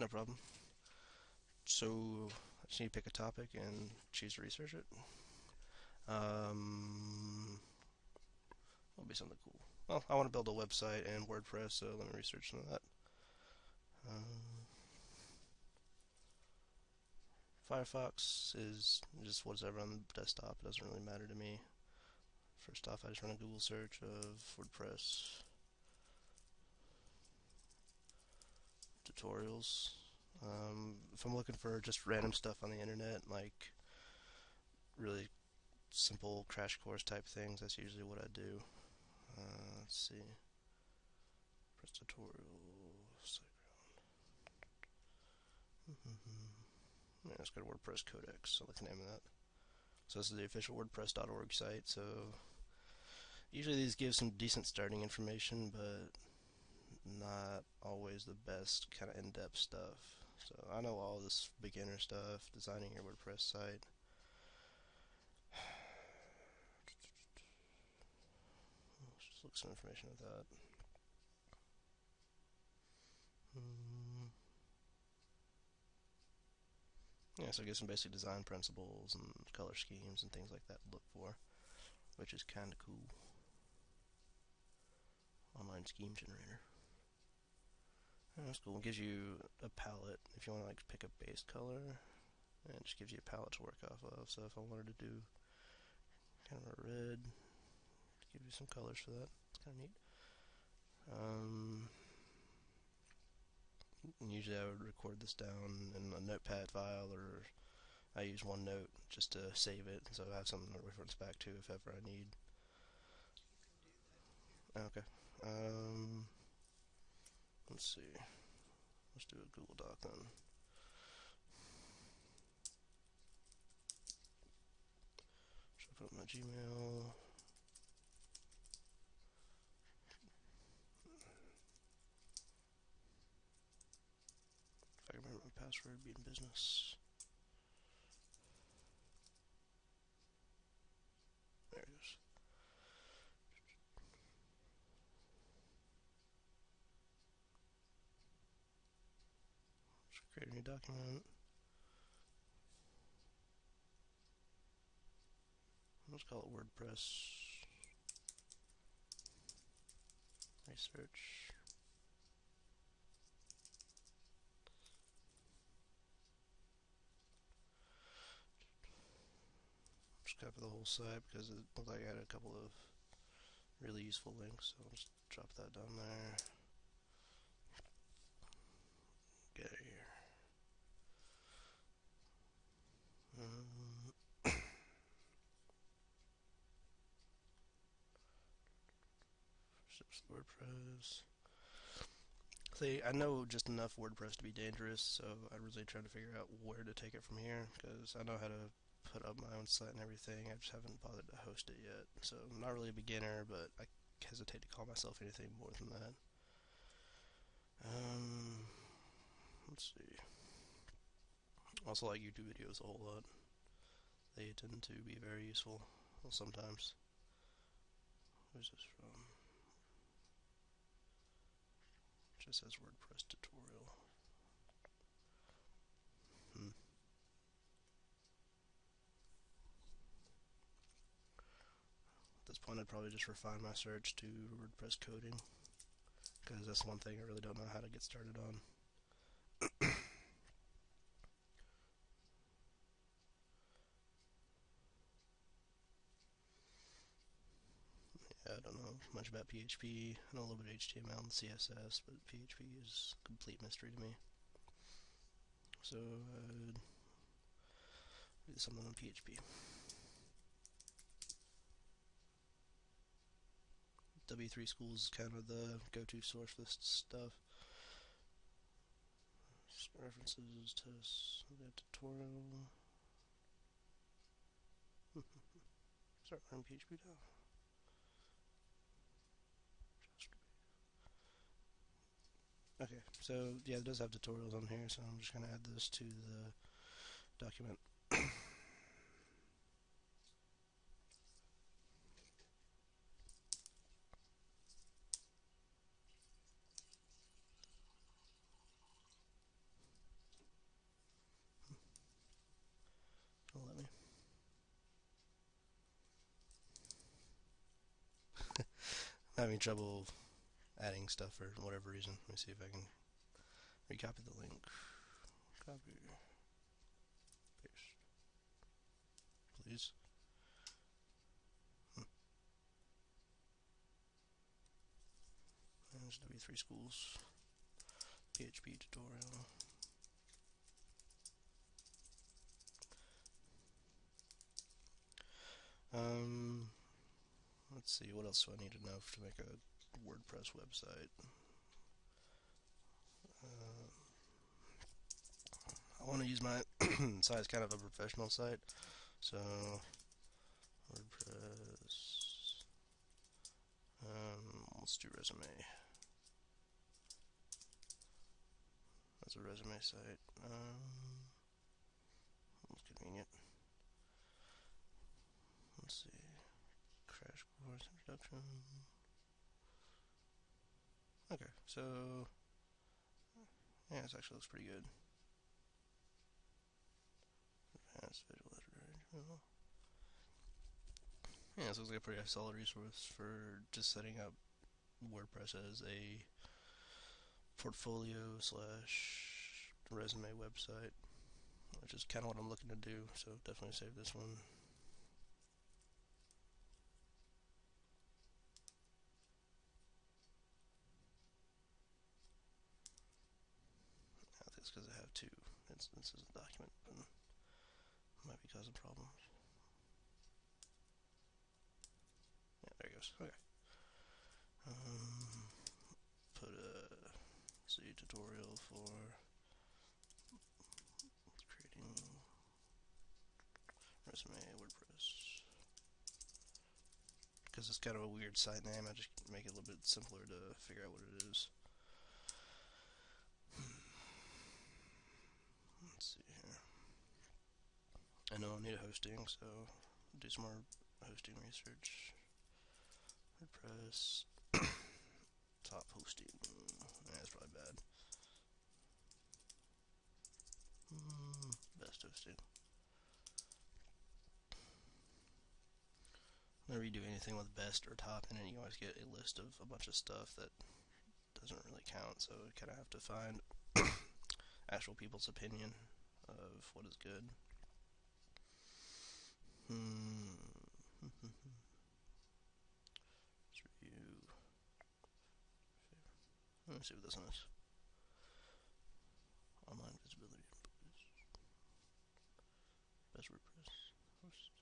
No problem. So I just need to pick a topic and choose to research it. What'll be something cool? Well, I want to build a website and WordPress, so let me research some of that. Firefox is just whatever on the desktop. It doesn't really matter to me. First off, I just run a Google search of WordPress tutorials. If I'm looking for just random stuff on the internet, like really simple crash course type things, that's usually what I do. Let's see. Press tutorial. Yeah, let's go to WordPress Codex. I like the name of that. So this is the official WordPress.org site. So usually these give some decent starting information, but not always the best kind of in-depth stuff. So I know all this beginner stuff, designing your WordPress site. Let's just look some information at that. Yeah, so I get some basic design principles and color schemes and things like that to look for, which is kind of cool. Online scheme generator. Yeah, that's cool. It gives you a palette if you want to like pick a base color, and it just gives you a palette to work off of. So if I wanted to do kind of a red, it gives you some colors for that. It's kind of neat. Usually I would record this down in a notepad file, or I use OneNote just to save it, so I have something to reference back to if ever I need. Okay. Let's see. Let's do a Google Doc then. Should I put up my Gmail? If I can remember my password, be in business. There it is. Let's create a new document. Let's call it WordPress research. Just copy the whole site because it looked like I had a couple of really useful links, so I'll just drop that down there. Get it here. WordPress. See, I know just enough WordPress to be dangerous, so I'm really trying to figure out where to take it from here, because I know how to put up my own site and everything. I just haven't bothered to host it yet. So I'm not really a beginner, but I hesitate to call myself anything more than that. Let's see. Also like YouTube videos a whole lot. They tend to be very useful sometimes. Who's this from? It just says WordPress tutorial. At this point, I'd probably just refine my search to WordPress coding, because that's one thing I really don't know how to get started on. Yeah, I don't know much about PHP. I know a little bit of HTML and CSS, but PHP is a complete mystery to me. So, do something on PHP. W3 Schools is kind of the go-to source for this stuff. References, tests, tutorial. Start learning PHP now. Okay, so yeah, it does have tutorials on here, so I'm just going to add this to the document. having trouble adding stuff for whatever reason. Let me see if I can recopy the link. Copy, paste, please. There's W3 Schools PHP tutorial. Let's see, what else do I need to know to make a WordPress website? I want to use my site as kind of a professional site, so WordPress. Let's do resume. That's a resume site. It's convenient. Let's see. Crash course introduction. Okay, so yeah, this actually looks pretty good. Advanced visual editor. Yeah, this looks like a pretty solid resource for just setting up WordPress as a portfolio slash resume website, which is kind of what I'm looking to do, so definitely save this one. I think it's because I have two instances of the document, but might be causing problems. Yeah, there it goes. Okay. Put a tutorial for creating resume WordPress. Because it's kind of a weird site name, I just make it a little bit simpler to figure out what it is. Let's see here. I know I need a hosting, so do some more hosting research. WordPress top hosting. Yeah, that's probably bad. Best hosting. Whenever you do anything with best or top in it, you always get a list of a bunch of stuff that doesn't really count, so you kind of have to find actual people's opinion of what is good. Let's review. Let's see what this one is. Online visibility and best WordPress host.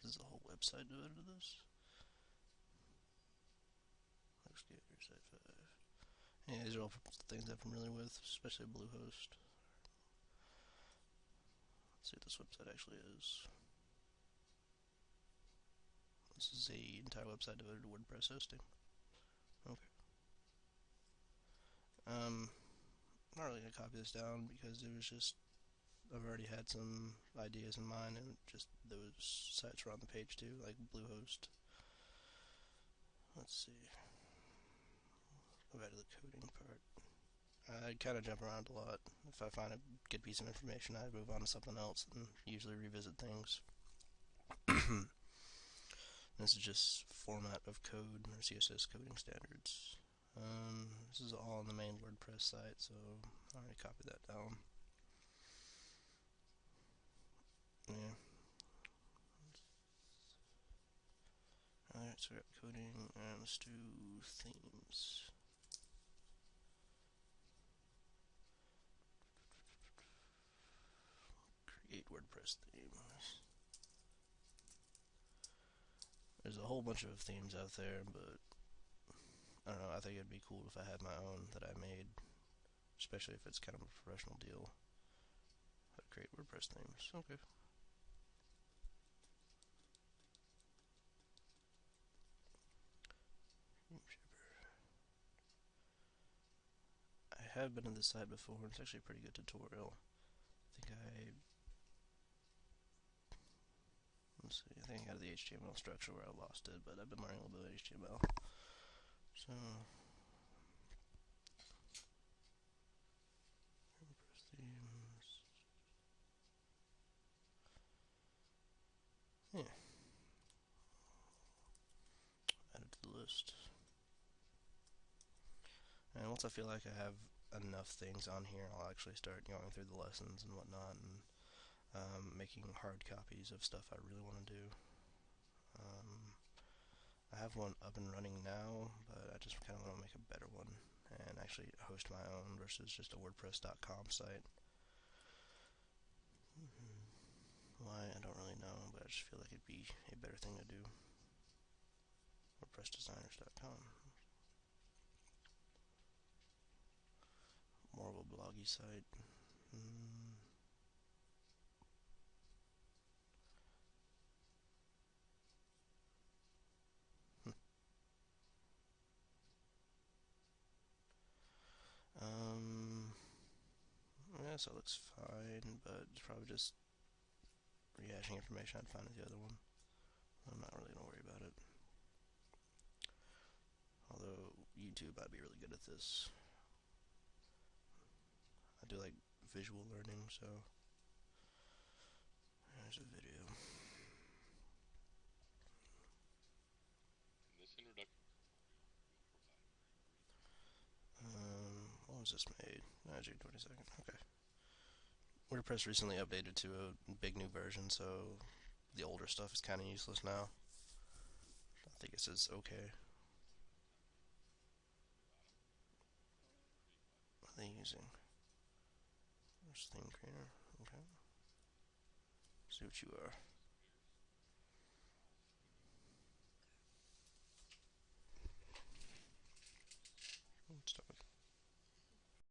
This is a whole website devoted to this. HostGator, Site 5. Yeah, these are all things I'm familiar with, especially Bluehost. Let's see what this website actually is. This is a entire website devoted to WordPress hosting. Okay. Not really gonna copy this down because it was just I've already had some ideas in mind, and just those sites were on the page too, like Bluehost. Let's see. Go back to the coding part. I kind of jump around a lot. If I find a good piece of information, I move on to something else and usually revisit things. This is just format of code or CSS coding standards. This is all on the main WordPress site, so I already copied that down. Yeah. Alright, so we got coding, and let's do themes. Create WordPress themes. There's a whole bunch of themes out there, but I don't know, I think it'd be cool if I had my own that I made, especially if it's kind of a professional deal. How to create WordPress themes. Okay. I have been to this site before, and it's actually a pretty good tutorial. Let's see, I think I had the HTML structure where I lost it, but I've been learning a little bit of HTML. So, WordPress themes. Yeah, add it to the list. And once I feel like I have enough things on here, I'll actually start going through the lessons and whatnot, and making hard copies of stuff I really want to do. I have one up and running now, but I just kind of want to make a better one and actually host my own versus just a WordPress.com site. Why, I don't really know, but I just feel like it'd be a better thing to do. WordPressDesigners.com. More of a bloggy site. Hmm. Yeah, so it looks fine, but it's probably just rehashing information I'd find in the other one. I'm not really gonna worry about it. Although YouTube, I'd be really good at this. I do like visual learning, so there's a video. What was this made? June 22nd. Okay. WordPress recently updated to a big new version, so the older stuff is kind of useless now. I think it says okay. What are they using? There's theme creator. Okay. See what you are.